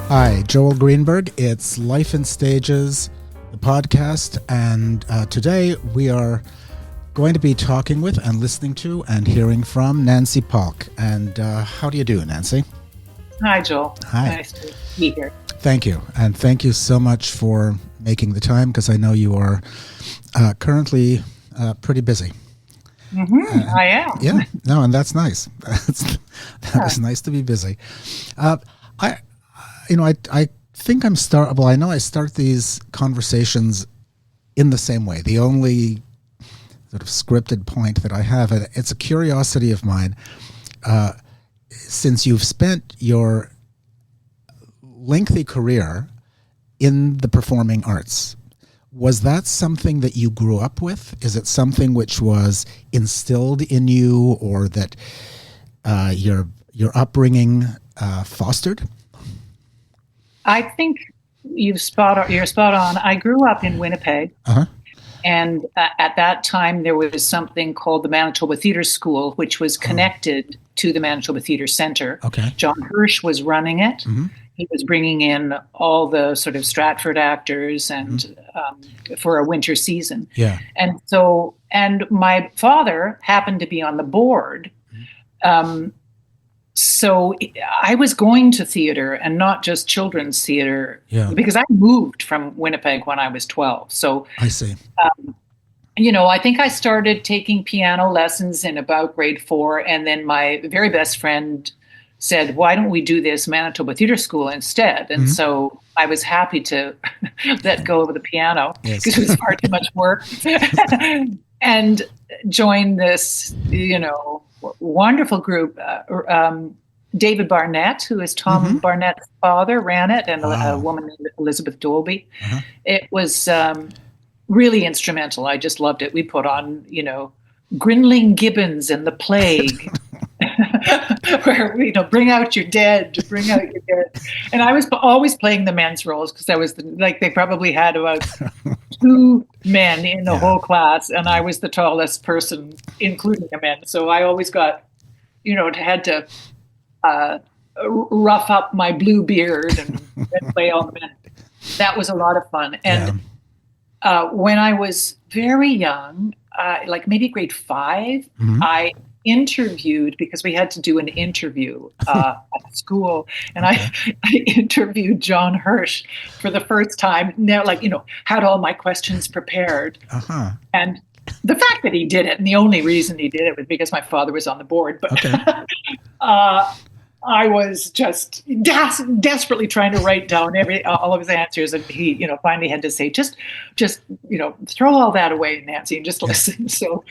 Hi, Joel Greenberg. It's Life in Stages, the podcast, and today we are going to be talking with and listening to and hearing from Nancy Palk. And how do you do, Nancy? Hi, Joel. Hi. Nice to be here. Thank you. And thank you so much for making the time, because I know you are currently pretty busy. I am. Yeah, no, and that's nice. It's nice to be busy. I think I know I start these conversations in the same way. The only sort of scripted point that I have, and it's a curiosity of mine, since you've spent your lengthy career in the performing arts, was that something that you grew up with? Is it something which was instilled in you, or that your upbringing fostered? I think you're spot on. I grew up in Winnipeg, and at that time there was something called the Manitoba Theatre School, which was connected to the Manitoba Theatre Centre. Okay. John Hirsch was running it. Mm-hmm. He was bringing in all the sort of Stratford actors and for a winter season. Yeah. And my father happened to be on the board. So I was going to theater, and not just children's theater, because I moved from Winnipeg when I was 12. So I see. I think I started taking piano lessons in about grade 4, and then my very best friend said, "Why don't we do this Manitoba Theatre School instead?" And so I was happy to let go of the piano because it was far too much work, and joined this, wonderful group. David Barnett, who is Tom Barnett's father, ran it, and a woman named Elizabeth Dolby. It was really instrumental. I just loved it. We put on, Grinling Gibbons and the Plague, where bring out your dead. And I was always playing the men's roles, because I was they probably had about 2 men in the whole class, and I was the tallest person, including the men. So I always got, had to rough up my blue beard and play all the men. That was a lot of fun. And when I was very young, like maybe grade 5, I interviewed, because we had to do an interview at school, and I interviewed John Hirsch for the first time. Now, had all my questions prepared, and the fact that he did it, and the only reason he did it, was because my father was on the board. But I was just desperately trying to write down all of his answers, and he, finally had to say, just, throw all that away, Nancy, and just listen. So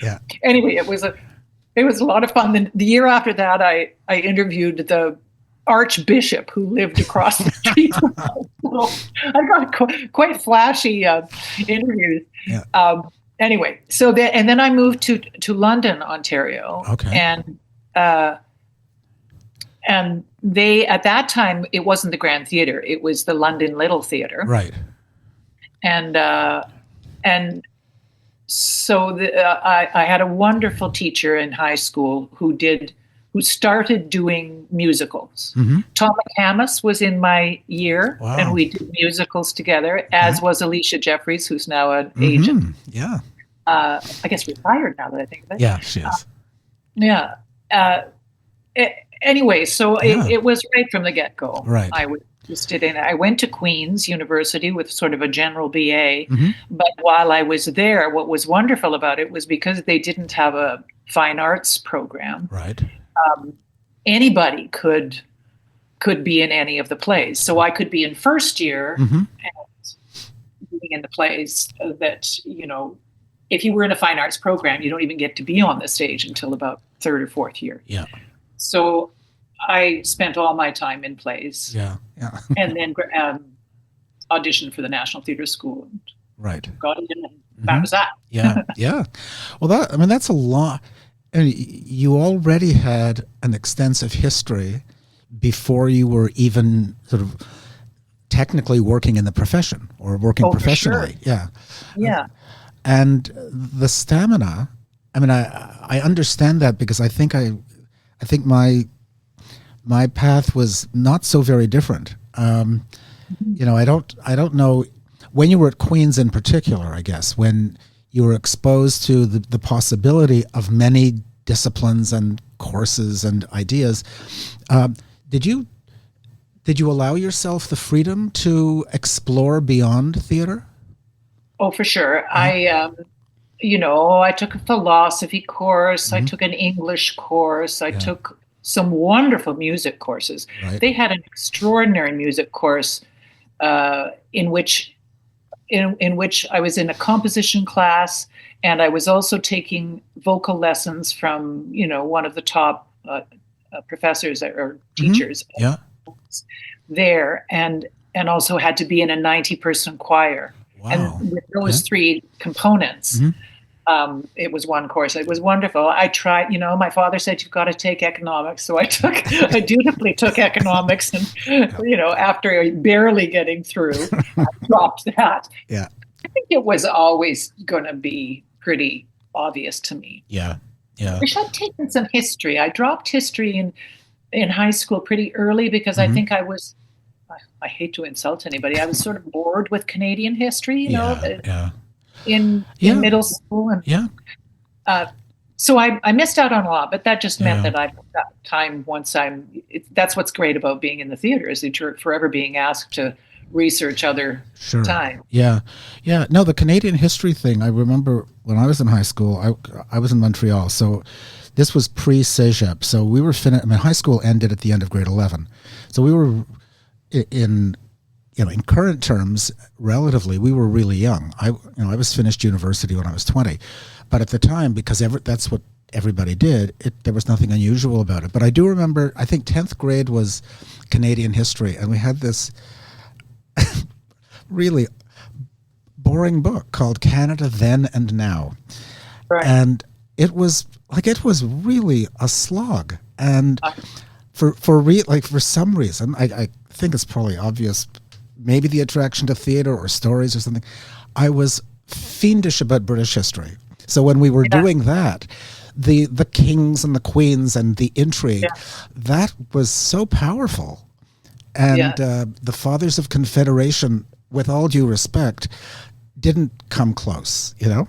anyway, it was a lot of fun. The year after that, I interviewed the Archbishop, who lived across the street. So I got quite flashy interviews. Anyway, and then I moved to London, Ontario. Okay. And they, at that time, it wasn't the Grand Theatre; it was the London Little Theatre. Right. And so I had a wonderful teacher in high school who started doing musicals. Tom McCamus was in my year, and we did musicals together, as was Alicia Jeffries, who's now an agent. Yeah. I guess retired now that I think of it. Yeah, she is. Anyway, so it was right from the get-go. Right. I was interested in it. I went to Queen's University with sort of a general BA, but while I was there, what was wonderful about it was because they didn't have a fine arts program. Right. Anybody could be in any of the plays. So I could be in first year and being in the plays that, if you were in a fine arts program, you don't even get to be on the stage until about 3rd or 4th year. Yeah. So I spent all my time in plays. Yeah. And then auditioned for the National Theatre School. Right. Got in, and that was that. Yeah. Well, that's a lot. And you already had an extensive history before you were even sort of technically working in the profession or working professionally. Sure. Yeah. And the stamina, I understand that, because I think my path was not so very different. I don't know when you were at Queen's in particular, I guess, when you were exposed to the possibility of many disciplines and courses and ideas. Did you allow yourself the freedom to explore beyond theater? Oh, for sure. I took a philosophy course. I took an English course. I took some wonderful music courses. Right. They had an extraordinary music course in which I was in a composition class, and I was also taking vocal lessons from one of the top professors or teachers there, and also had to be in a 90-person choir. Wow. And with those three components, it was one course. It was wonderful. I tried, my father said, you've got to take economics. So I dutifully took economics, and, after barely getting through, I dropped that. Yeah. I think it was always going to be pretty obvious to me. Yeah. Yeah. I wish I'd taken some history. I dropped history in high school pretty early because I think I hate to insult anybody. I was sort of bored with Canadian history, in middle school. And so I missed out on a lot, but that just meant that I've got time that's what's great about being in the theater, is that you're forever being asked to research other time. Yeah. Yeah. No, the Canadian history thing, I remember when I was in high school, I was in Montreal. So this was pre-Cégep. So we were high school ended at the end of grade 11. So we were in current terms, relatively, we were really young. I was finished university when I was 20, but at the time, because that's what everybody did, there was nothing unusual about it. But I do remember, I think 10th grade was Canadian history, and we had this really boring book called Canada Then and Now. Right. And it was really a slog. And for some reason, I think it's probably obvious, maybe the attraction to theater or stories or something, I was fiendish about British history. So when we were doing that, the kings and the queens and the intrigue, that was so powerful. And the Fathers of Confederation, with all due respect, didn't come close, No.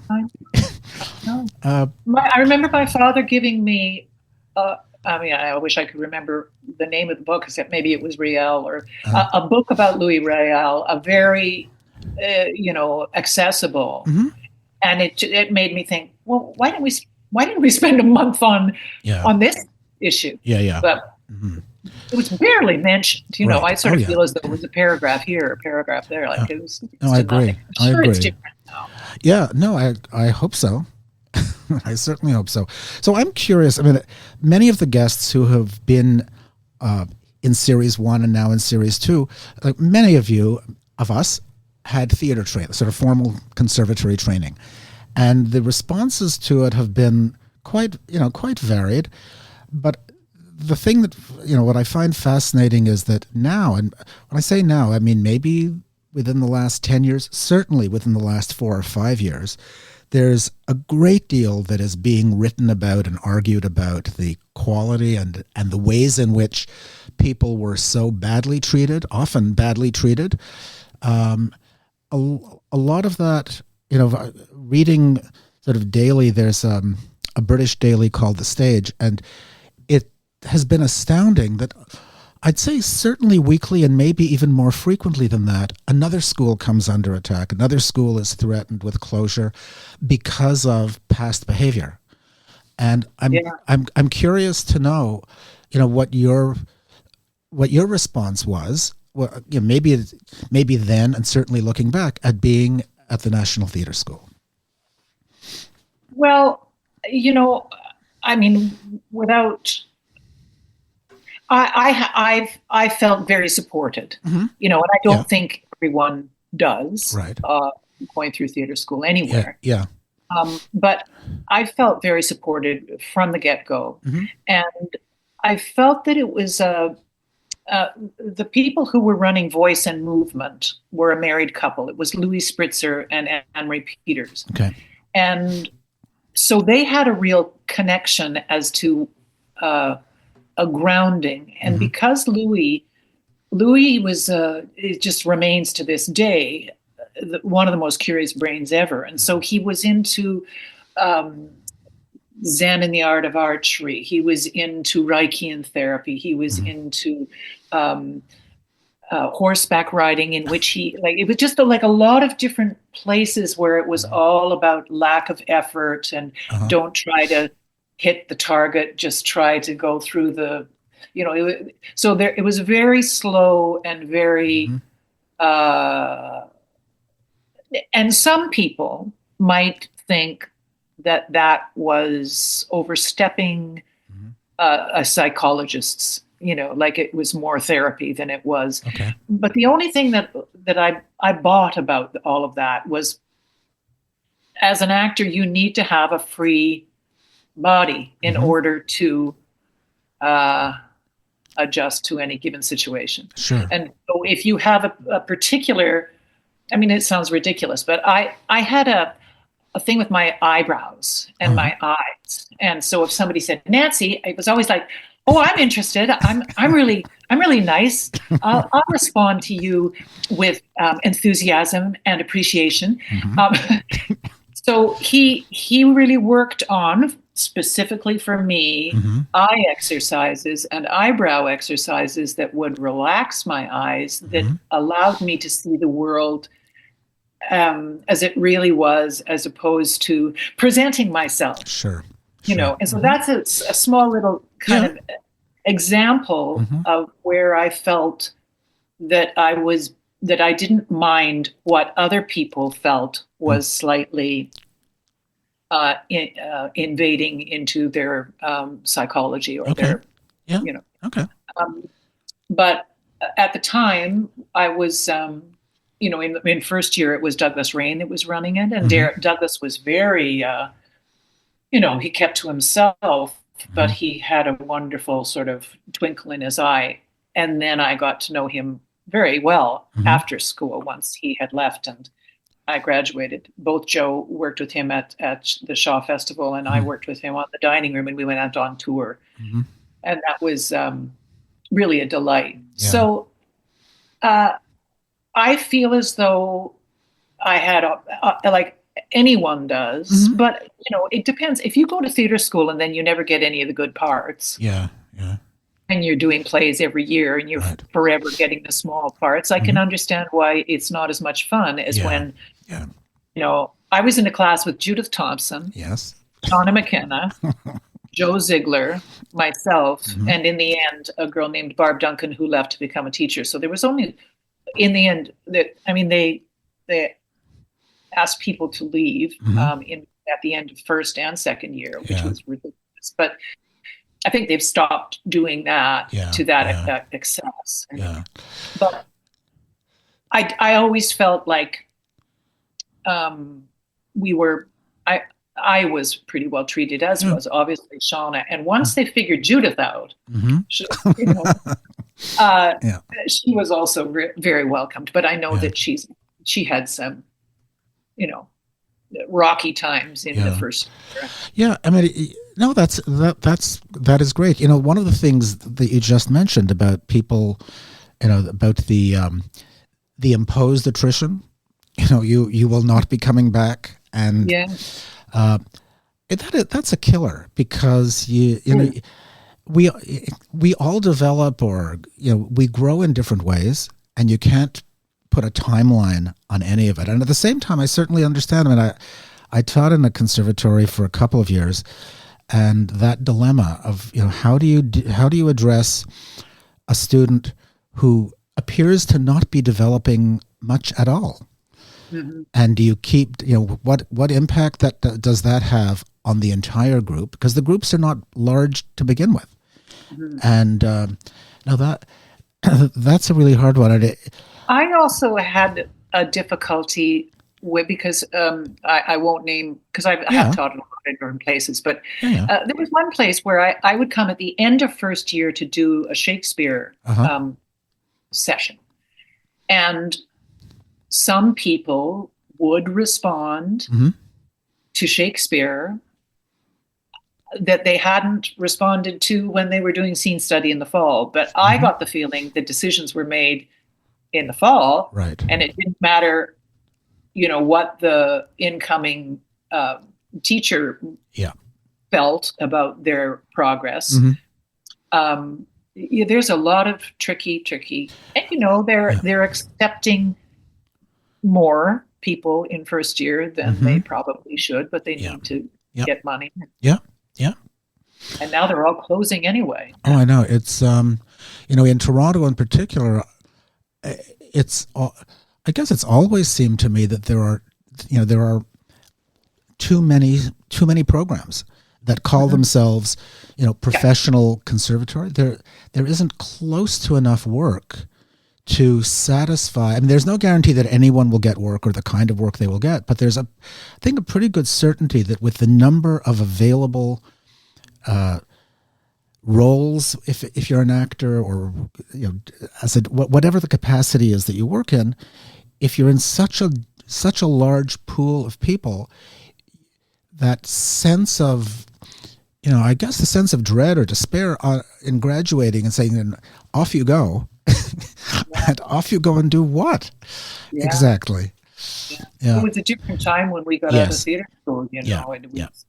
I remember my father giving me I wish I could remember the name of the book, except maybe it was Riel, or a book about Louis Riel, a very, accessible. Mm-hmm. And it made me think, well, why didn't we spend a month on this issue? Yeah. But it was barely mentioned. Right. I sort of feel as though it was a paragraph here, a paragraph there. Like it was. No, I agree. I'm sure it's different now. Yeah. No, I hope so. I certainly hope so. So I'm curious. I mean, many of the guests who have been in Series 1 and now in Series 2, like many of us, had theater training, sort of formal conservatory training. And the responses to it have been quite varied. But the thing that, what I find fascinating is that now, and when I say now, I mean maybe within the last 10 years, certainly within the last 4 or 5 years, there's a great deal that is being written about and argued about the quality and the ways in which people were so badly treated, often badly treated. A lot of that, reading sort of daily, there's a British daily called The Stage, and it has been astounding that I'd say certainly weekly and maybe even more frequently than that, another school comes under attack. Another school is threatened with closure because of past behavior. And I'm curious to know, what your response was. Well, maybe then, and certainly looking back at being at the National Theatre School. Well, I mean, I felt very supported, and I don't think everyone does, right? Going through theater school anywhere. Yeah. But I felt very supported from the get-go, and I felt that it was the people who were running Voice and Movement were a married couple. It was Louis Spritzer and Anne-Marie Peters. Okay. And so they had a real connection as to a grounding. And because Louis Louis was, it just remains to this day, one of the most curious brains ever. And so he was into Zen and the art of archery. He was into Reichian therapy. He was into horseback riding, in which he, like, it was just like a lot of different places where it was all about lack of effort and don't try to hit the target, just try to go through the, it was very slow and very, and some people might think that was overstepping a psychologist's, like it was more therapy than it was. Okay. But the only thing that I bought about all of that was, as an actor, you need to have a free body in order to adjust to any given situation. Sure. And so if you have a particular, I mean, it sounds ridiculous, but I had a thing with my eyebrows and my eyes. And so if somebody said, Nancy, it was always like, oh, I'm interested. I'm really nice. I'll respond to you with enthusiasm and appreciation. So he really worked on, specifically for me, eye exercises and eyebrow exercises that would relax my eyes, that allowed me to see the world as it really was, as opposed to presenting myself. Sure. And so that's a small little kind of example of where I felt that I didn't mind what other people felt was slightly invading into their psychology or their, but at the time I was, in first year, it was Douglas Rain that was running it. And Douglas was very, he kept to himself, but he had a wonderful sort of twinkle in his eye. And then I got to know him very well after school, once he had left and I graduated. Both Joe worked with him at the Shaw Festival, and I worked with him on the dining room, and we went out on tour. And that was really a delight. Yeah. So I feel as though I had, like anyone does, but, it depends. If you go to theater school and then you never get any of the good parts. Yeah. And you're doing plays every year and you're forever getting the small parts, I can understand why it's not as much fun as when, I was in a class with Judith Thompson, Shauna McKenna, Joe Ziegler, myself, and in the end, a girl named Barb Duncan who left to become a teacher. So there was only, in the end, they asked people to leave at the end of first and second year, which was ridiculous. But I think they've stopped doing that to that excess. But I always felt like I was pretty well treated, as was obviously Shauna. And once they figured Judith out, she was also very welcomed. But I know that she had some, rocky times in the first year. Yeah, I mean, no, that is great. One of the things that you just mentioned about people, about the imposed attrition. You will not be coming back, and that's a killer, because we all develop, or we grow in different ways, and you can't put a timeline on any of it. And at the same time, I certainly understand. I mean, I taught in a conservatory for a couple of years, and that dilemma of how do you address a student who appears to not be developing much at all, and do you keep what impact does that have on the entire group, because the groups are not large to begin with, and now that's a really hard one. I also had a difficulty with, because I won't name, because I have taught in a lot of different places, but there was one place where I would come at the end of first year to do a Shakespeare session. And some people would respond to Shakespeare that they hadn't responded to when they were doing scene study in the fall. But I got the feeling the decisions were made in the fall, right? And it didn't matter, what the incoming teacher felt about their progress. There's a lot of tricky, and they're accepting more people in first year than they probably should, but they need to get money. Yeah. And now they're all closing anyway. Oh, I know. It's in Toronto in particular, I guess it's always seemed to me that there are too many programs that call themselves, professional conservatory. There isn't close to enough work to satisfy. I mean, there's no guarantee that anyone will get work or the kind of work they will get, but there's I think a pretty good certainty that with the number of available roles, if you're an actor or whatever the capacity is that you work in, if you're in such a large pool of people, that sense of I guess the sense of dread or despair in graduating and saying, off you go, and off you go and do what exactly? Yeah. It was a different time when we got out of theater school, and it was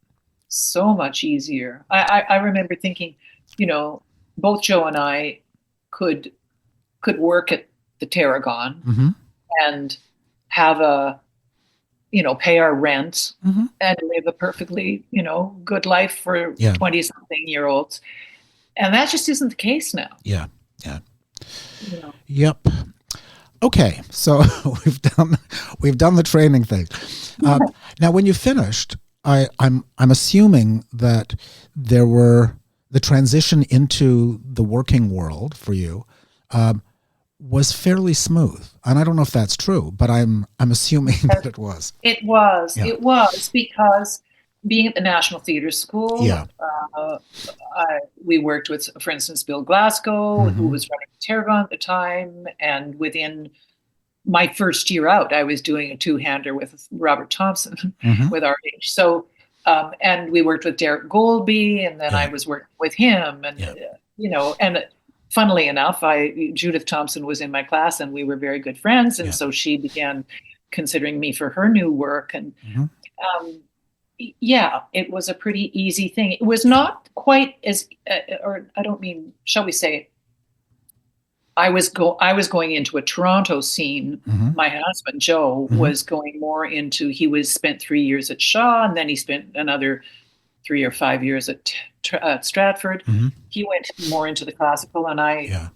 so much easier. I remember thinking, both Joe and I could work at the Tarragon and have pay our rent and live a perfectly, good life for 20-something-year-olds. And that just isn't the case now. Yeah. Yep. Okay, so we've done the training thing. Now, when you finished, I'm assuming that there were the transition into the working world for you was fairly smooth, and I don't know if that's true, but I'm assuming that it was. It was. Yeah. It was because being at the National Theatre School, we worked with, for instance, Bill Glasgow, who was running Tarragon at the time, and within my first year out, I was doing a two-hander with Robert Thompson with RH. So, and we worked with Derek Goldby, and then I was working with him, and and funnily enough, Judith Thompson was in my class, and we were very good friends, and so she began considering me for her new work, and it was a pretty easy thing. It was not quite as, or I don't mean, shall we say, I was going into a Toronto scene. My husband, Joe, was going more into, spent 3 years at Shaw, and then he spent another 3 or 5 years at Stratford. He went more into the classical, and I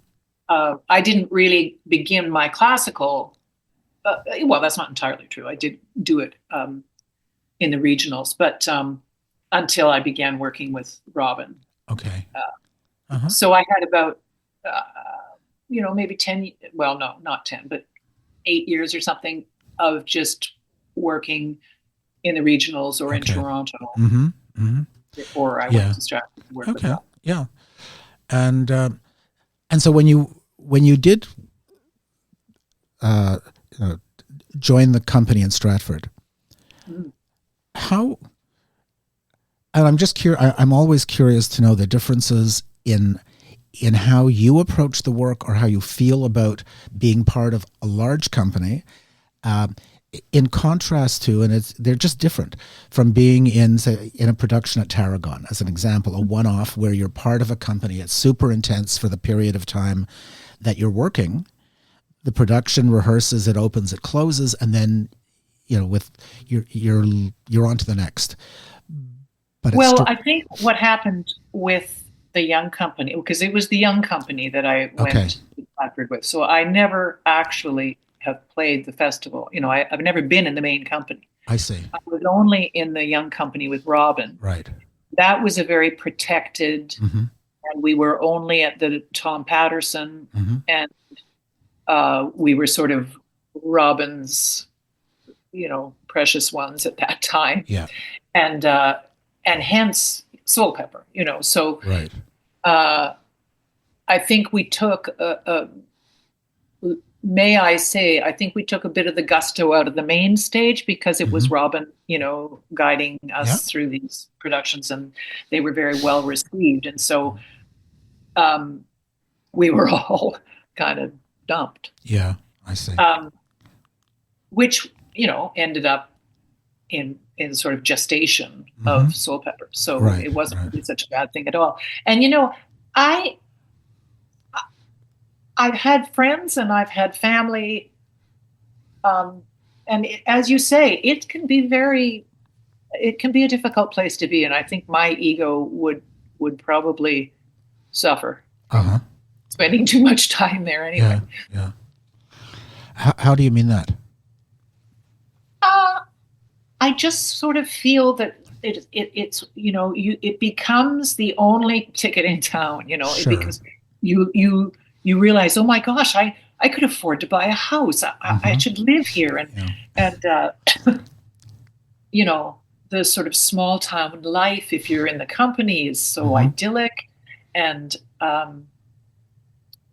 didn't really begin my classical. Well, that's not entirely true. I did do it in the regionals, but until I began working with Robin. Okay. So I had about, maybe 10, well, no, not 10, but 8 years or something of just working in the regionals or in Toronto before I went to Stratford to work with them. Yeah. And so when you did join the company in Stratford, how? And I'm just curious. I'm always curious to know the differences in how you approach the work or how you feel about being part of a large company, in contrast to, and they're just different from being in a production at Tarragon, as an example, a one-off where you're part of a company. It's super intense for the period of time that you're working. The production rehearses, it opens, it closes, and then with you're on to the next. But I think what happened with the young company, because it was the young company that I went to Stratford with, so I never actually have played the festival. I've never been in the main company. I see. I was only in the young company with Robin. Right. That was a very protected, and we were only at the Tom Patterson, and we were sort of Robin's, precious ones at that time. Yeah. And hence Soulpepper, so. Right. I think we took may I say, I think we took a bit of the gusto out of the main stage because it was Robin, guiding us through these productions, and they were very well received. And so we were all kind of dumped. Yeah, I see. Which, ended up in sort of gestation of Soulpepper. So it wasn't really such a bad thing at all. And, I've had friends and I've had family, and as you say, it can be a difficult place to be, and I think my ego would probably suffer from spending too much time there anyway. Yeah. How do you mean that? I just sort of feel that it's it becomes the only ticket in town, because you realize, oh my gosh, I could afford to buy a house. I should live here. And the sort of small town life, if you're in the company, is so idyllic. And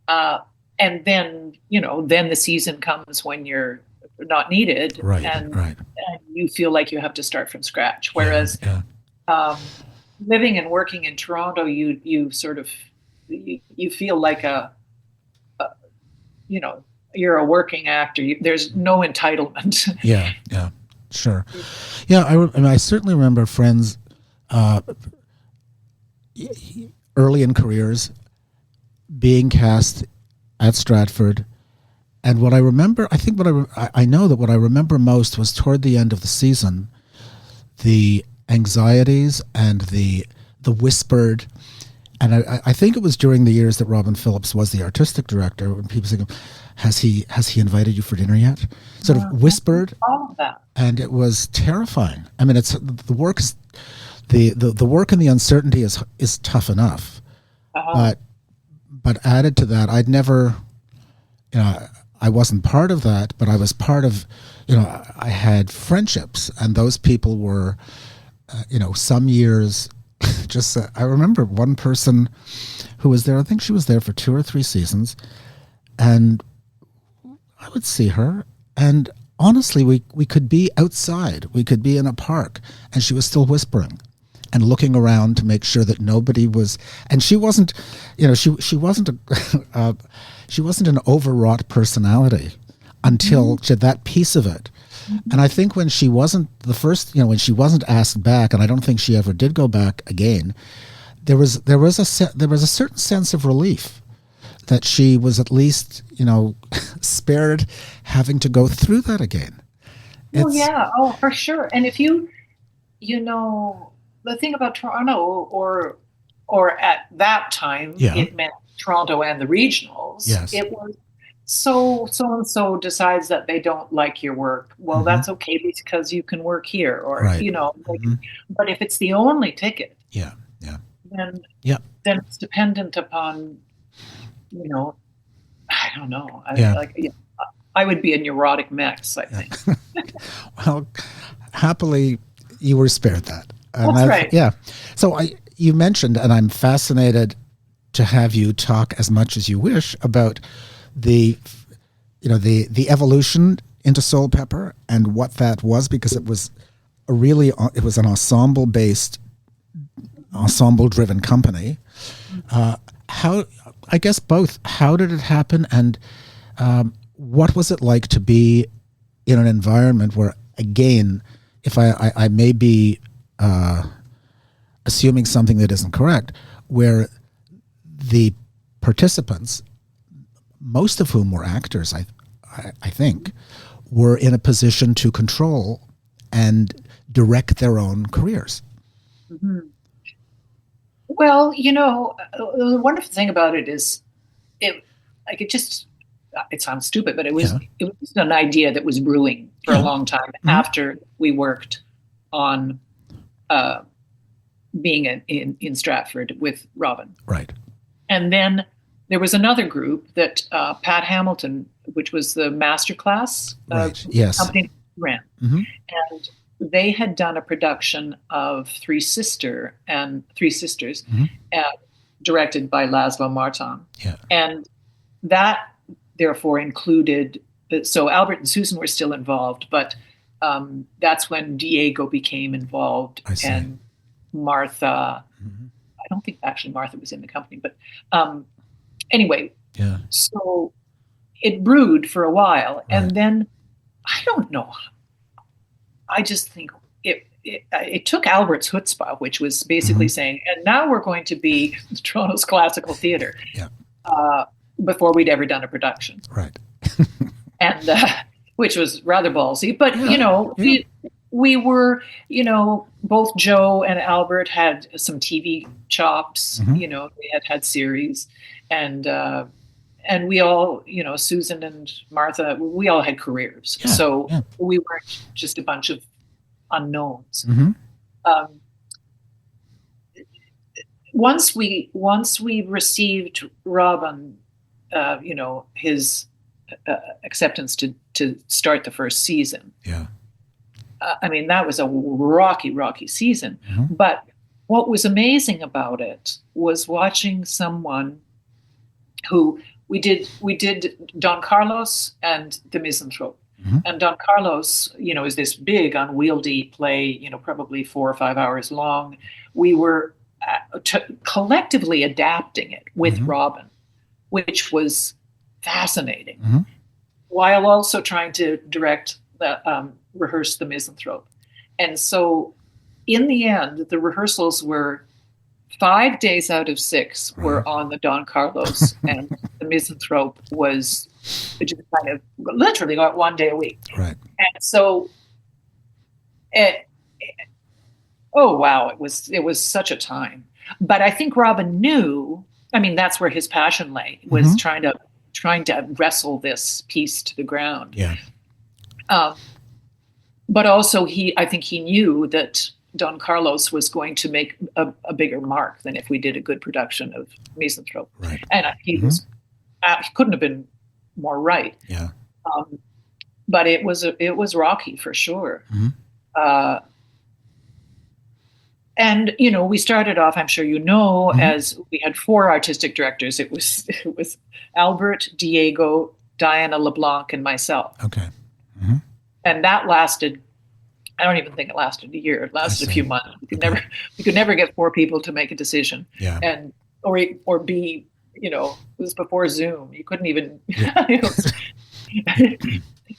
then, then the season comes when you're not needed. And you feel like you have to start from scratch. Whereas living and working in Toronto, you sort of, you feel like you're a working actor. There's no entitlement. Yeah, sure. Yeah, I certainly remember friends early in careers being cast at Stratford. And what I remember, I know that what I remember most was toward the end of the season, the anxieties and the whispered. And I think it was during the years that Robin Phillips was the artistic director, when people say, has he invited you for dinner yet? Sort of whispered. All of that. And it was terrifying. I mean, it's the work and the uncertainty is tough enough. But added to that, I'd never, I wasn't part of that, but I was part of, I had friendships, and those people were, some years. I remember one person who was there. I think she was there for 2 or 3 seasons, and I would see her, and honestly, we could be outside, we could be in a park, and she was still whispering and looking around to make sure that nobody was. And she wasn't, she wasn't she wasn't an overwrought personality until she had that piece of it. And I think when she wasn't when she wasn't asked back, and I don't think she ever did go back again, there was a certain sense of relief that she was at least, spared having to go through that again. For sure. And if the thing about Toronto, or at that time, it meant Toronto and the regionals. Yes. It was so-and-so decides that they don't like your work. Well, that's okay because you can work here, or, but if it's the only ticket, then it's dependent upon, I don't know. I would be a neurotic mess, I think. Well, happily, you were spared that. That's right. Yeah. So you mentioned, and I'm fascinated to have you talk as much as you wish about the evolution into Soulpepper and what that was, because it was an ensemble-driven company. How did it happen, and what was it like to be in an environment where, again, if I may be assuming something that isn't correct, where the participants, most of whom were actors, I think, were in a position to control and direct their own careers. Mm-hmm. Well, the wonderful thing about it is, it sounds stupid, but it was just an idea that was brewing for a long time after we worked on being in Stratford with Robin. Right. And then there was another group that Pat Hamilton, which was the masterclass company, ran. Mm-hmm. And they had done a production of Three Sisters, directed by Laszlo Marton. Yeah. And that therefore included. So Albert and Susan were still involved, but that's when Diego became involved, and Martha. Mm-hmm. I don't think actually Martha was in the company, but anyway. Yeah. So it brewed for a while, and then I don't know. I just think it took Albert's chutzpah, which was basically saying, and now we're going to be Toronto's classical theater, before we'd ever done a production. Right. And which was rather ballsy. But, we were, both Joe and Albert had some TV chops, we had series, and we all, Susan and Martha, we all had careers. Yeah, so we weren't just a bunch of unknowns. Once we received Robin, his acceptance to start the first season. Yeah. That was a rocky season. But what was amazing about it was watching someone who we did Don Carlos and the Misanthrope. And Don Carlos, is this big unwieldy play, probably 4 or 5 hours long. We were collectively adapting it with Robin, which was fascinating, while also trying to rehearse the Misanthrope. And so in the end, the rehearsals were 5 days out of 6 were on the Don Carlos, and the Misanthrope was just kind of literally got 1 day a week. Right. And so it was such a time. But I think Robin knew, that's where his passion lay, was trying to wrestle this piece to the ground. Yeah. But also I think he knew that Don Carlos was going to make a bigger mark than if we did a good production of Misanthrope. Right. And he couldn't have been more right. Yeah. But it was rocky for sure. And we started off, I'm sure as we had 4 artistic directors. It was Albert, Diego, Diana LeBlanc, and myself. Okay. And that lasted, I don't even think it lasted a year. It lasted a few months. We could never get 4 people to make a decision. Yeah. And or be, it was before Zoom. You couldn't even.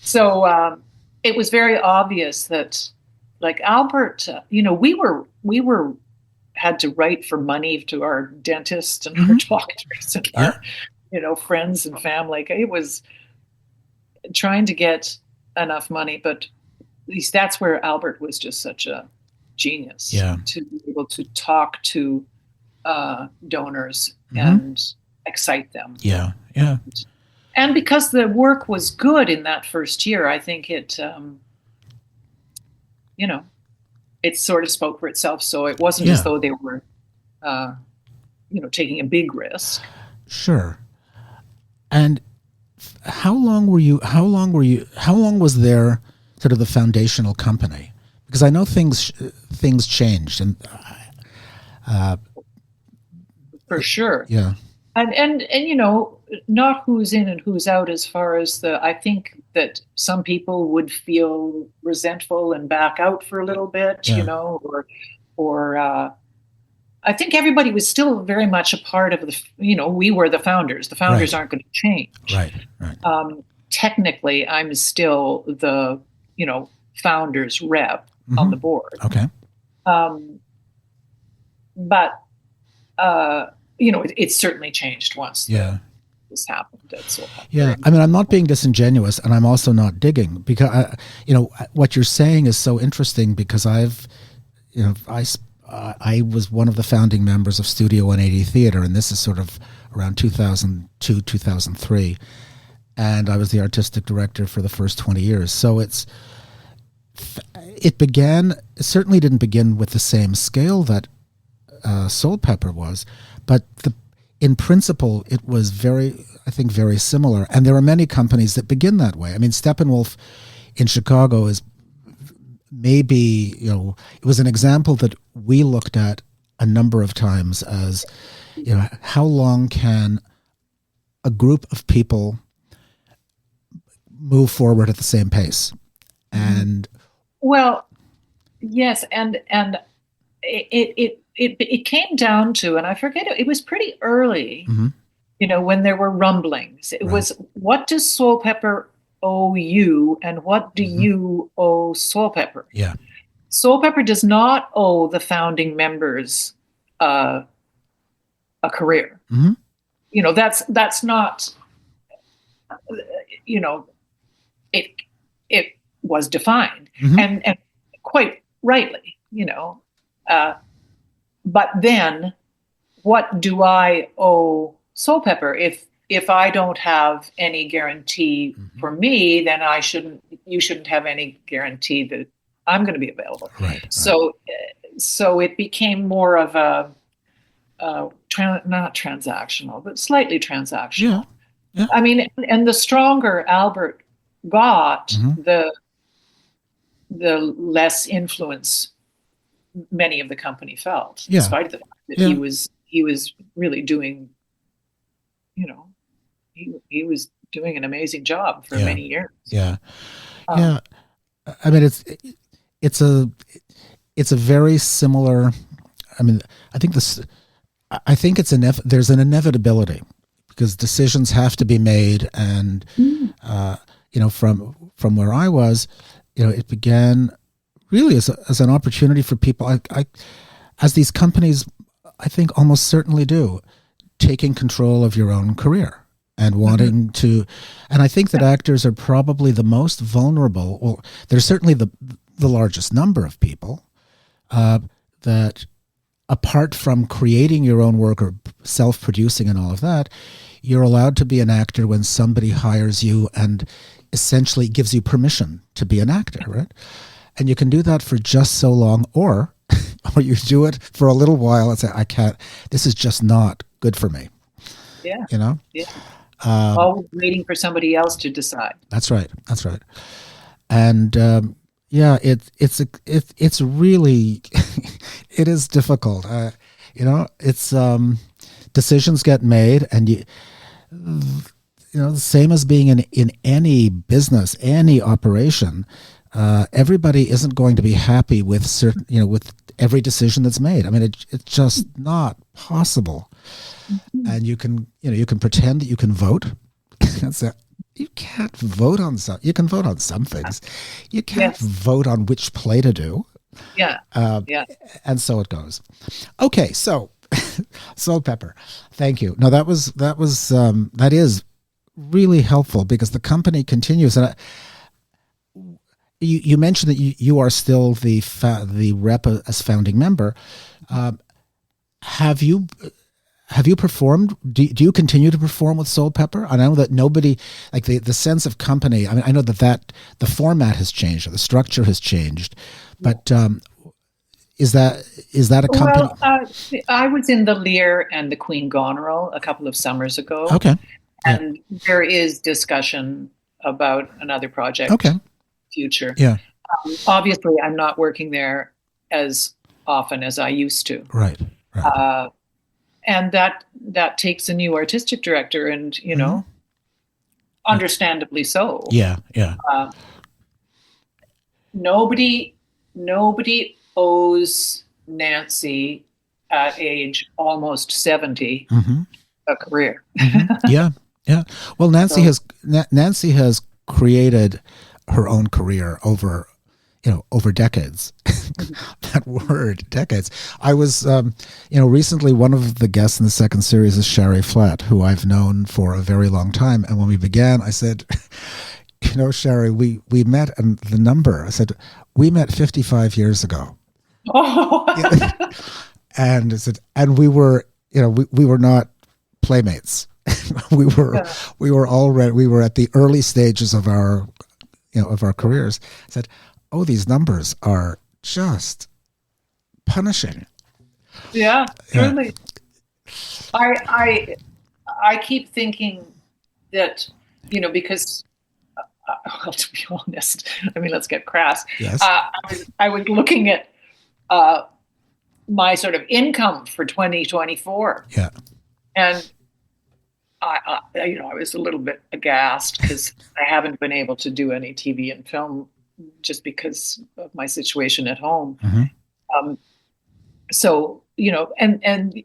So it was very obvious that, like Albert, we were had to write for money to our dentist and our doctors and our, friends and family. It was trying to get enough money, but at least that's where Albert was just such a genius. To be able to talk to donors and excite them. Yeah. And because the work was good in that first year, I think it it sort of spoke for itself. So it wasn't as though they were taking a big risk. Sure. And how long was there sort of the foundational company? Because I know things changed, and for sure. Yeah. And not who's in and who's out, as far as I think that some people would feel resentful and back out for a little bit, or I think everybody was still very much a part of we were the founders. The founders aren't going to change. Right. Technically, I'm still the, founders rep on the board. Okay. But, it's certainly changed once this happened at Soulpepper. Yeah, I'm not being disingenuous, and I'm also not digging, because what you're saying is so interesting, because I was one of the founding members of Studio 180 Theatre, and this is sort of around 2002, 2003, and I was the artistic director for the first 20 years. So it certainly didn't begin with the same scale that Soulpepper was, but in principle, it was very similar. And there are many companies that begin that way. Steppenwolf in Chicago is maybe, it was an example that we looked at a number of times as, how long can a group of people move forward at the same pace. And well, yes, and it came down to, and I forget it was pretty early, when there were rumblings. It was, what does Soulpepper owe you, and what do you owe Soulpepper? Yeah. Soulpepper does not owe the founding members a career. That's not, it was defined and quite rightly, but then what do I owe Soulpepper? If I don't have any guarantee for me, then you shouldn't have any guarantee that I'm going to be available. Right. So it became more of a not transactional, but slightly transactional. Yeah. I mean, and the stronger Albert got, the less influence many of the company felt, despite the fact that he was really doing, he was doing an amazing job for many years. Yeah. I mean, it's a very similar. I mean, I think there's an inevitability, because decisions have to be made, and from where I was, it began really as an opportunity for people. As these companies, I think, almost certainly do, taking control of your own career and wanting to. And I think that actors are probably the most vulnerable. Well, there's certainly the largest number of people that, apart from creating your own work or self-producing and all of that, you're allowed to be an actor when somebody hires you and essentially gives you permission to be an actor, right? And you can do that for just so long, or you do it for a little while and say, I can't, this is just not good for me. Yeah. Yeah. Always waiting for somebody else to decide. That's right. And it's really, it is difficult. It's decisions get made, and the same as being in any business, any operation. Everybody isn't going to be happy with with every decision that's made. I mean, it's just not possible. And you can pretend that you can vote. You can't vote on some. You can vote on some things. You can't vote on which play to do. Yeah. And so it goes. Okay, so Soulpepper, thank you. No, that is really helpful, because the company continues. And you mentioned that you are still the rep as founding member. Have you performed? Do you continue to perform with Soulpepper? I know that nobody, like the sense of company. I mean, I know that the format has changed, or the structure has changed, but is that a company? Well, I was in the Lear and the Queen Goneril a couple of summers ago. Okay, and there is discussion about another project. Okay, future. Yeah. Obviously, I'm not working there as often as I used to. Right. And that takes a new artistic director, and understandably so. Yeah. Nobody owes Nancy at age almost 70 a career. Yeah. Well, Nancy has created her own career over decades. That word, decades. I was, recently, one of the guests in the second series is Sherry Flatt, who I've known for a very long time. And when we began, I said, Sherry, we met, and the number, I said, we met 55 years ago. Oh. And I said, and we were not playmates. we were at the early stages of our careers. I said, oh, these numbers are just punishing. Yeah, truly. I keep thinking that, because, well, to be honest, I mean, let's get crass. Yes. I was looking at my sort of income for 2024. Yeah. And I was a little bit aghast because I haven't been able to do any TV and film just because of my situation at home. Mm-hmm. So, and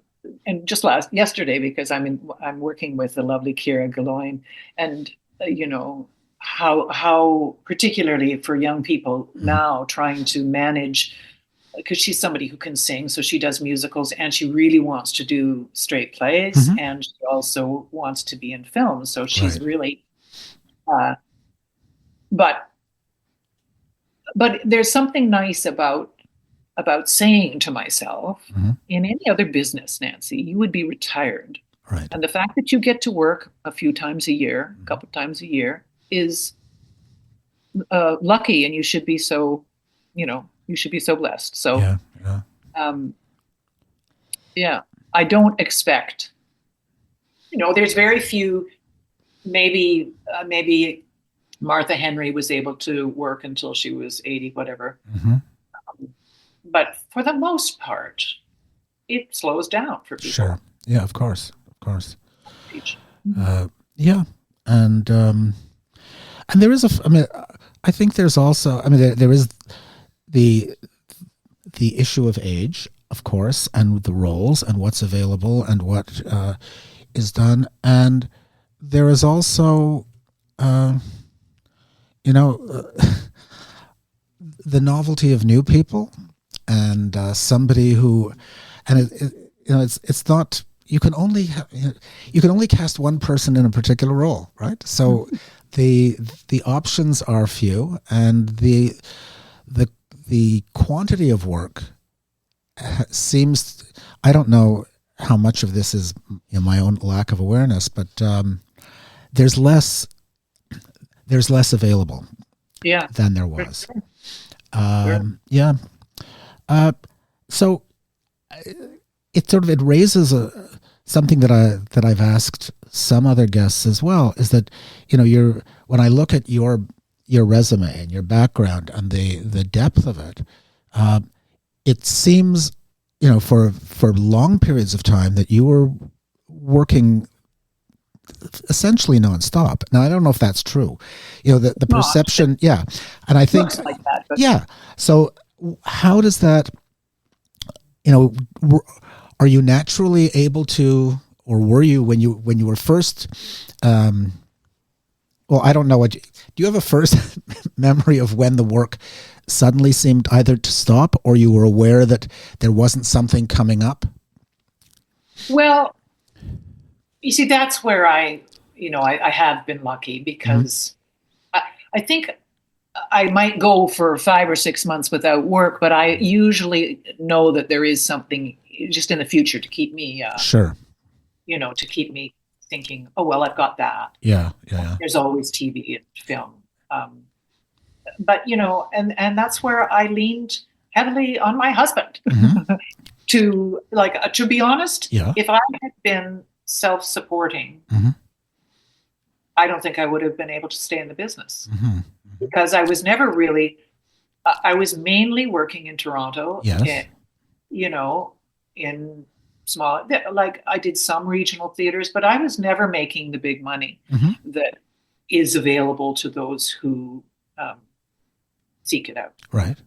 just yesterday, because I'm working with the lovely Kira Galoin, and how particularly for young people now trying to manage, because she's somebody who can sing, so she does musicals, and she really wants to do straight plays, and she also wants to be in film. So she's really, but there's something nice about saying to myself, in any other business, Nancy, you would be retired. Right. And the fact that you get to work a few times a year, a couple of times a year, is lucky, and you should be so blessed. So, I don't expect, there's very few, maybe Martha Henry was able to work until she was 80, whatever. But for the most part, it slows down for people. Sure. Yeah, of course. Yeah. And there is I think there's also, there is the issue of age, of course, and the roles and what's available and what is done. And there is also, the novelty of new people. And somebody who, and it's not, you can only cast one person in a particular role, right? So the options are few, and the quantity of work seems, I don't know how much of this is my own lack of awareness, but there's less available than there was. So it raises something that I've asked some other guests as well, is that when I look at your resume and your background and the depth of it, it seems for long periods of time that you were working essentially nonstop. Now I don't know if that's true. The perception, and I think looks like that, but. So how does that? Are you naturally able to, or were you when you were first? Well, I don't know do you have a first memory of when the work suddenly seemed either to stop, or you were aware that there wasn't something coming up? Well, you see, that's where I have been lucky, because I think I might go for 5 or 6 months without work, but I usually know that there is something just in the future to keep me, sure. To keep me thinking, oh, well, I've got that. Yeah. There's always TV and film. But, and that's where I leaned heavily on my husband to be honest, if I had been self-supporting, I don't think I would have been able to stay in the business, because I was never really, I was mainly working in Toronto, in small, I did some regional theaters, but I was never making the big money that is available to those who seek it out. Right.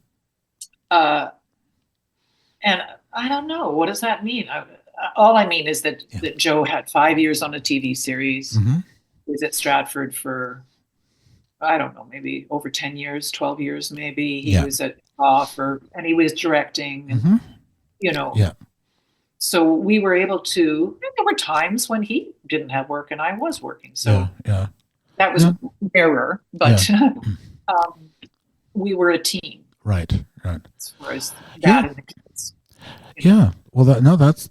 And I don't know, what does that mean? All I mean is that Joe had 5 years on a TV series. He was at Stratford for, I don't know, maybe over 10 years, 12 years maybe. He was at Palk, and he was directing, and, So we were able to, there were times when he didn't have work and I was working. So that was rarer, but we were a team. Right. As far as that and the kids. Well,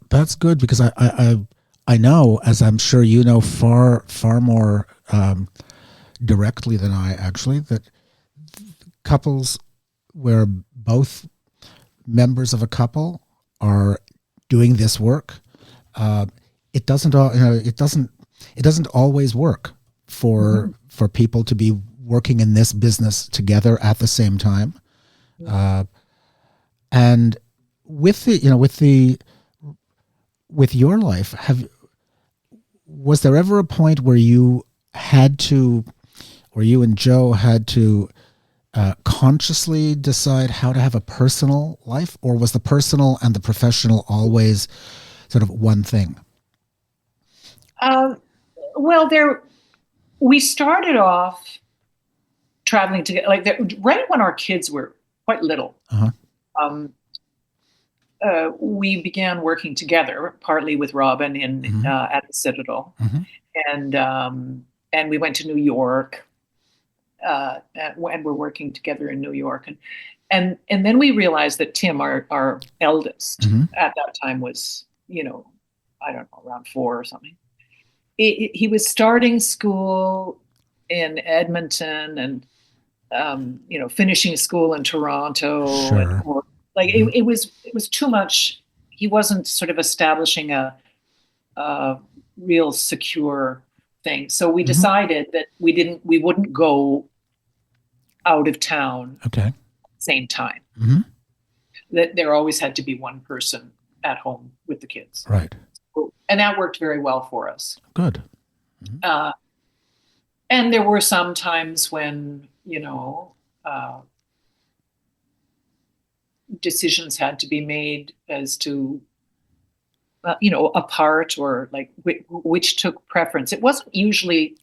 that's good, because I know, as I'm sure you know far more directly than I actually, that couples where both members of a couple are doing this work, it doesn't always work for people to be working in this business together at the same time. And with your life, was there ever a point where you had to, or you and Joe had to consciously decide how to have a personal life, or was the personal and the professional always sort of one thing? We started off traveling together, right when our kids were quite little. We began working together, partly with Robin at the Citadel, and we went to New York, and we're working together in New York, and then we realized that Tim, our eldest, at that time was, I don't know, around 4 or something. He was starting school in Edmonton and finishing school in Toronto. Sure. It was too much. He wasn't sort of establishing a real secure thing. So we decided that we wouldn't go out of town at the same time. That there always had to be one person at home with the kids. Right. And that worked very well for us. Good. And there were some times when, decisions had to be made as to, apart, or like which took preference. It wasn't usually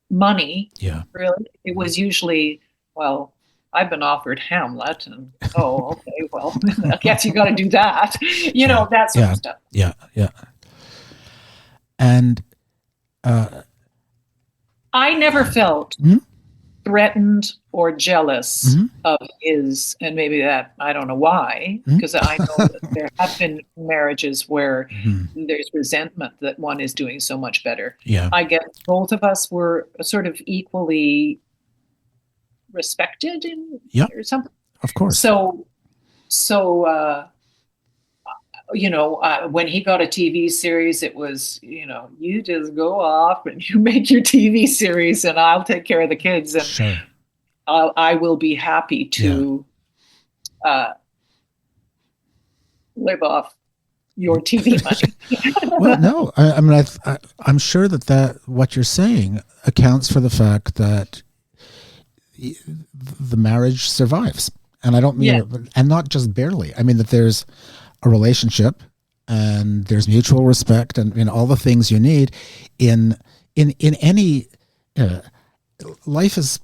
money. Yeah. Really. It was usually, well, I've been offered Hamlet, and okay, well, I guess you got to do that. That sort of stuff. Yeah. Yeah. And I never felt threatened or jealous of his, and maybe that, I don't know why, because I know that there have been marriages where there's resentment that one is doing so much better. Yeah. I guess both of us were sort of equally respected or something. Of course. So when he got a TV series, it was, you just go off and you make your TV series and I'll take care of the kids, and sure. I will be happy to live off your TV money. Well, no, I mean, I'm sure that what you're saying accounts for the fact that the marriage survives. And I don't mean, and not just barely. I mean that there's a relationship and there's mutual respect and all the things you need in any life is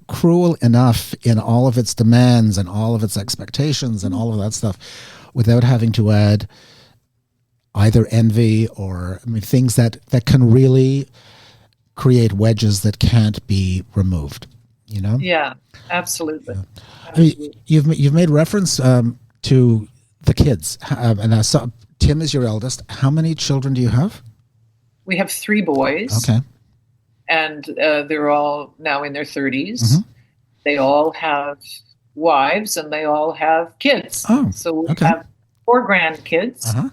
cruel enough in all of its demands and all of its expectations and all of that stuff, without having to add either envy or things that can really create wedges that can't be removed. Yeah, absolutely. Yeah. I mean, you've made reference to the kids, and I saw Tim is your eldest. How many children do you have? We have 3 boys. Okay. And they're all now in their 30s. They all have wives and they all have kids. Oh, so we have 4 grandkids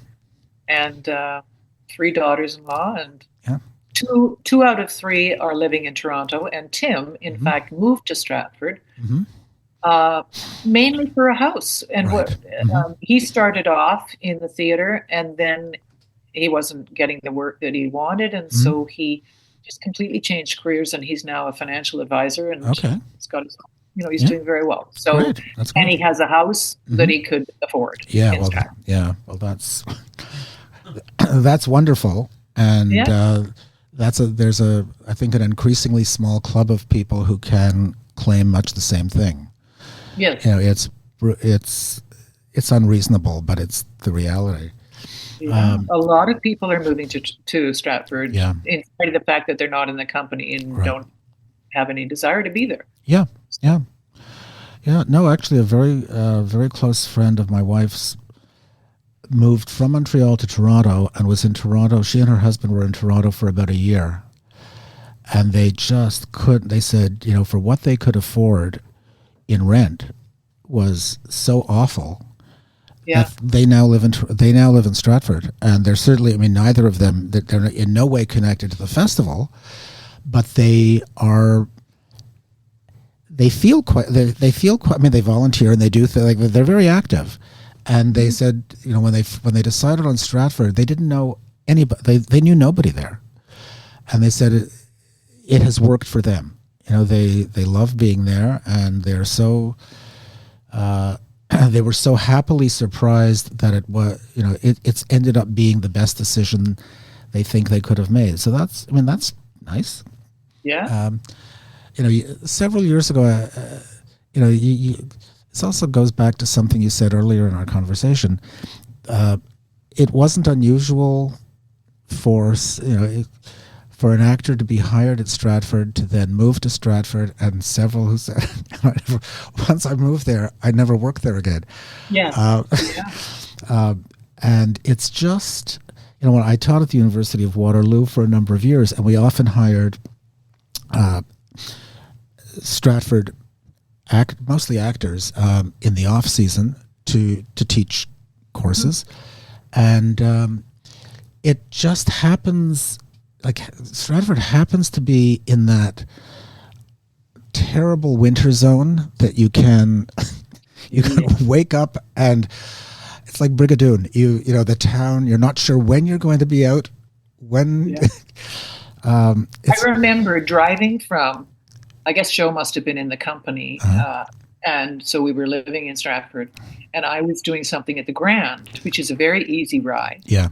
and 3 daughters-in-law, and 2 out of 3 are living in Toronto. And Tim, in fact, moved to Stratford mainly for a house. And he started off in the theater, and then he wasn't getting the work that he wanted, and so he just completely changed careers, and he's now a financial advisor, and he's got his, he's doing very well. So, and he has a house that he could afford. Yeah, well, that's wonderful, and there's I think an increasingly small club of people who can claim much the same thing. Yes, it's unreasonable, but it's the reality. Yeah. A lot of people are moving to Stratford in spite of the fact that they're not in the company and don't have any desire to be there. Yeah. No, actually, a very close friend of my wife's moved from Montreal to Toronto and was in Toronto. She and her husband were in Toronto for about a year, and they just couldn't. They said, for what they could afford in rent was so awful. Yeah. They now live in Stratford, and they're certainly. Neither of them. They're in no way connected to the festival, but they are. They feel quite. They feel quite. They volunteer and they do. They're very active, and they said, when they decided on Stratford, they didn't know anybody. They knew nobody there. and they said it has worked for them. They love being there, and they're so they were so happily surprised that it was, it's ended up being the best decision they think they could have made. So that's nice. Yeah. Several years ago, this also goes back to something you said earlier in our conversation. It wasn't unusual for an actor to be hired at Stratford, to then move to Stratford, and several who said, once I moved there, I never worked there again. Yeah. And it's just, when I taught at the University of Waterloo for a number of years, and we often hired Stratford mostly actors in the off season to teach courses, and it just happens. Like, Stratford happens to be in that terrible winter zone that you can wake up and it's like Brigadoon. The town, you're not sure when you're going to be out. I remember driving from, I guess Joe must have been in the company, and so we were living in Stratford, and I was doing something at the Grand, which is a very easy ride. Yeah.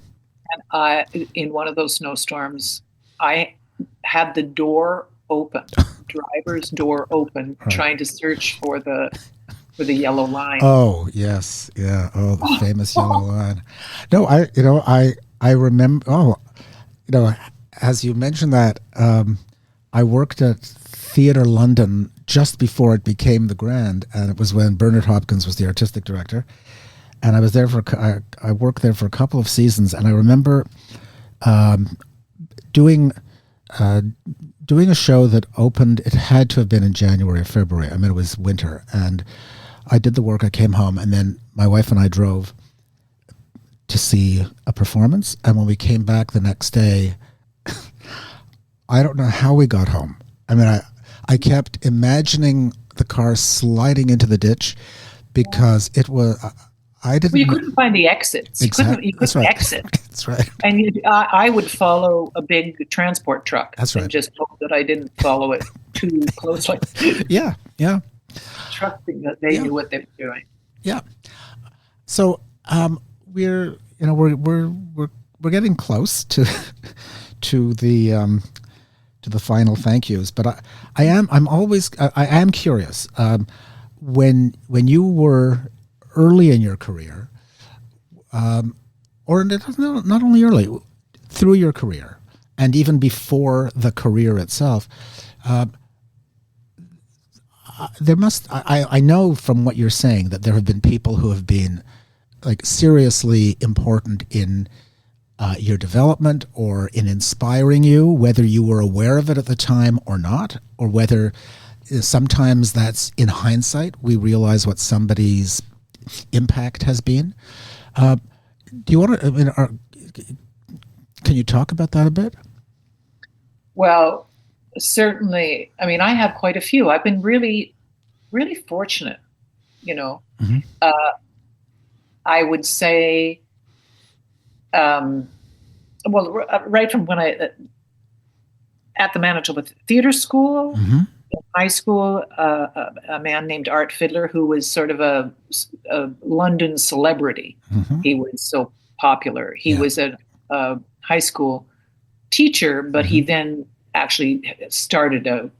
And in one of those snowstorms, I had the door open, driver's door open, trying to search for the yellow line. Oh yes, yeah. Oh, the famous yellow line. No, I remember. Oh, as you mentioned that, I worked at Theatre London just before it became the Grand, and it was when Bernard Hopkins was the artistic director. And I was there I worked there for a couple of seasons, and I remember doing a show that opened. It had to have been in January or February. It was winter, and I did the work. I came home, and then my wife and I drove to see a performance. And when we came back the next day, I don't know how we got home. I kept imagining the car sliding into the ditch because it was. I didn't. Well, you couldn't find the exits. Exactly. You couldn't exit. That's right. And I would follow a big transport truck. That's right. And just hope that I didn't follow it too closely. Yeah. Trusting that they knew what they were doing. Yeah. So we're getting close to the final thank yous, but I am curious. When you were early in your career, or not only early, through your career, and even before the career itself, I know from what you're saying that there have been people who have been like seriously important in your development or in inspiring you, whether you were aware of it at the time or not, or whether sometimes that's in hindsight, we realize what somebody's impact has been. Do you want to, can you talk about that a bit? Well, certainly. I have quite a few. I've been really, really fortunate, Mm-hmm. I would say, right from when at the Manitoba Theatre School, Mm-hmm. in high school, a man named Art Fiddler, who was sort of a London celebrity. Mm-hmm. He was so popular. He was a high school teacher, but he then actually started a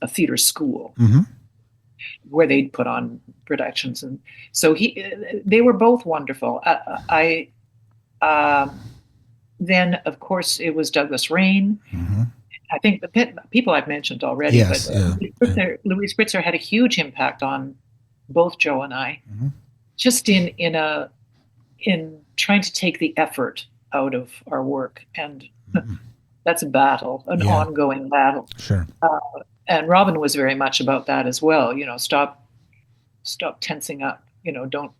theater school. Mm-hmm. Where they'd put on productions, and so they were both wonderful. Then, of course, it was Douglas Rain. Mm-hmm. I think the people I've mentioned already, yes, but Louise Spritzer had a huge impact on both Joe and I, mm-hmm. just in trying to take the effort out of our work, and mm-hmm. that's a battle, an ongoing battle. Sure. And Robin was very much about that as well. Stop tensing up. Don't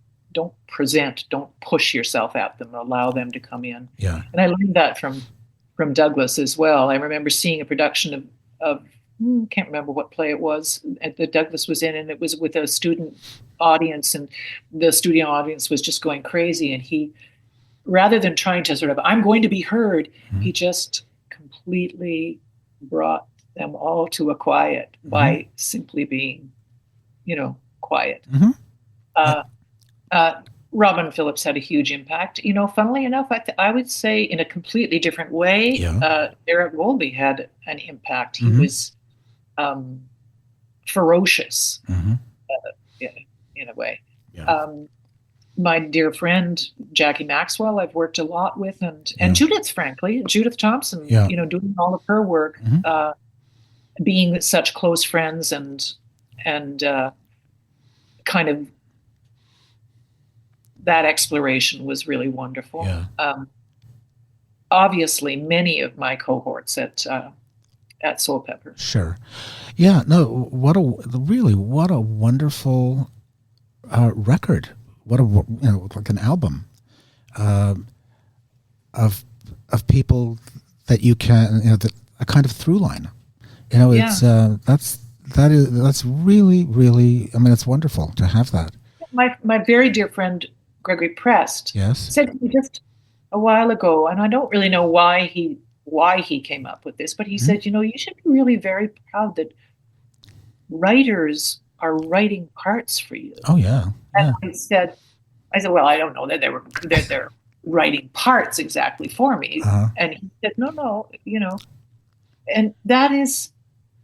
present. Don't push yourself at them. Allow them to come in. Yeah. And I learned that from Douglas as well. I remember seeing a production of can't remember what play it was that Douglas was in, and it was with a student audience, and the studio audience was just going crazy. And he rather than trying to sort of, I'm going to be heard, he just completely brought them all to a quiet by simply being, quiet. Robin Phillips had a huge impact. Funnily enough, I would say in a completely different way, Derek Wolby had an impact. He was ferocious in a way. Yeah. My dear friend, Jackie Maxwell, I've worked a lot with, and Judith Thompson, doing all of her work, being such close friends and kind of that exploration was really wonderful. Yeah. Obviously, many of my cohorts at Soulpepper. Sure. Yeah. No. What a wonderful record. What like an album of people that you can a kind of through line. It's that's really, really. I mean, it's wonderful to have that. My very dear friend Gregory Prest said to me just a while ago, and I don't really know why he came up with this, but he said, you should be really very proud that writers are writing parts for you. Oh yeah. And I said, well, I don't know that they're writing parts exactly for me. And he said, no, and that is,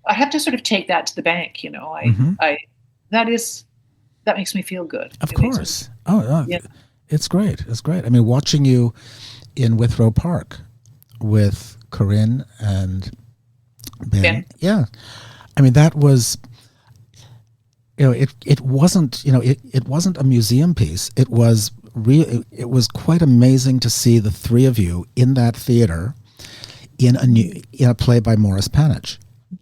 I have to sort of take that to the bank. That makes me feel good. Of course. It's great. It's great. I mean, watching you in Withrow Park with Corinne and Ben. Yeah. I mean, that was, it wasn't, it wasn't a museum piece. It was quite amazing to see the three of you in that theater in a play by Morris Panitch.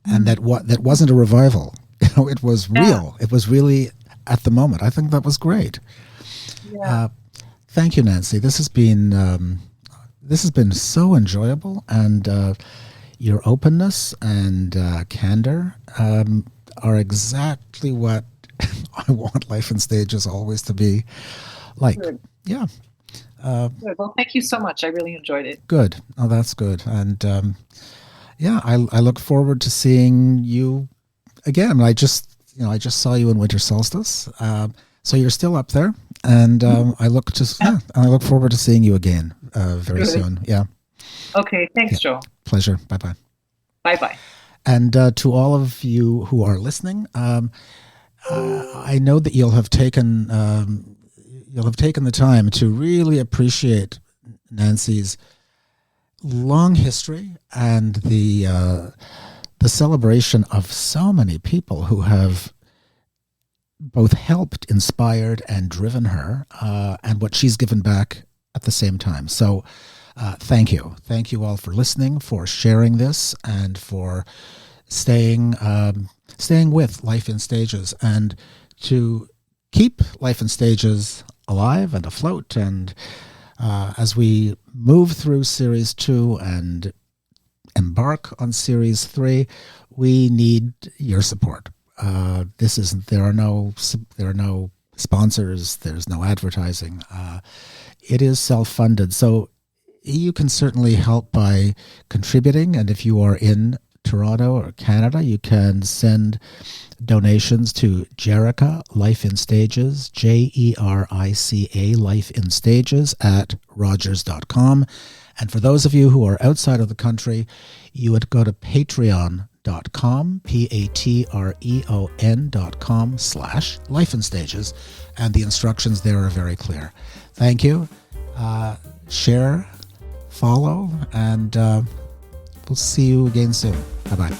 And that wasn't a revival. It was real. It was really at the moment. I think that was great. Yeah. Thank you, Nancy. This has been so enjoyable, and your openness and candor are exactly what I want Life in Stages always to be like. Good. Yeah. Good. Well, thank you so much. I really enjoyed it. Good. Oh, that's good. And I look forward to seeing you again. I mean, I just saw you in Winter Solstice. So you're still up there, and I look forward to seeing you again very soon. Yeah. Okay. Thanks, Joe. Pleasure. Bye-bye. Bye-bye. And to all of you who are listening, I know that you'll have taken the time to really appreciate Nancy's long history and the celebration of so many people who have both helped, inspired, and driven her, and what she's given back at the same time. So thank you. Thank you all for listening, for sharing this, and for staying with Life in Stages, and to keep Life in Stages alive and afloat. And as we move through Series 2 and embark on Series 3, we need your support. There are no sponsors. There's no advertising. It is self-funded, so you can certainly help by contributing. And if you are in Toronto or Canada, you can send donations to Jerica Life in Stages, JERICA Life in Stages at Rogers.com. And for those of you who are outside of the country, you would go to patreon.com, patreon.com/Life in Stages, and the instructions there are very clear. Thank you. Share, follow, and we'll see you again soon. Bye-bye.